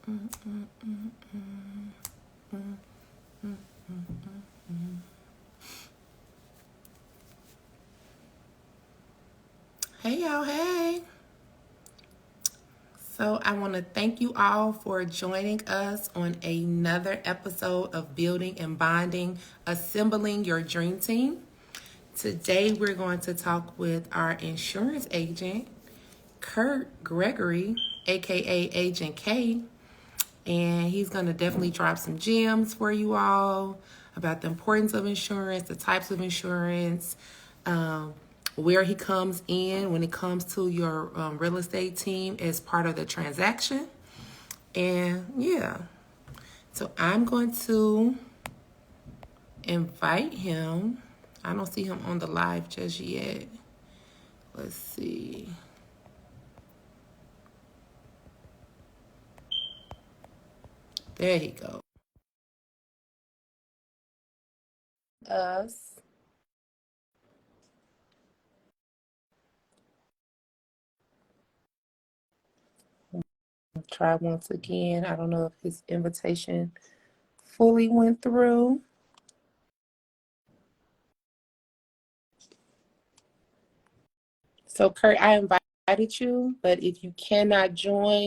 Hey y'all, hey. So I want to thank you all for joining us on another episode of Building and Bonding, Assembling Your Dream Team. Today we're going to talk with our insurance agent, Kirk Gregory, aka Agent K, and he's going to definitely drop some gems for you all about the importance of insurance, the types of insurance, where he comes in when it comes to your real estate team as part of the transaction. And yeah, so I'm going to invite him. I don't see him on the live just yet. Let's see. There he goes. Us. Try once again. I don't know if his invitation fully went through. So, Kurt, I invited you, but if you cannot join,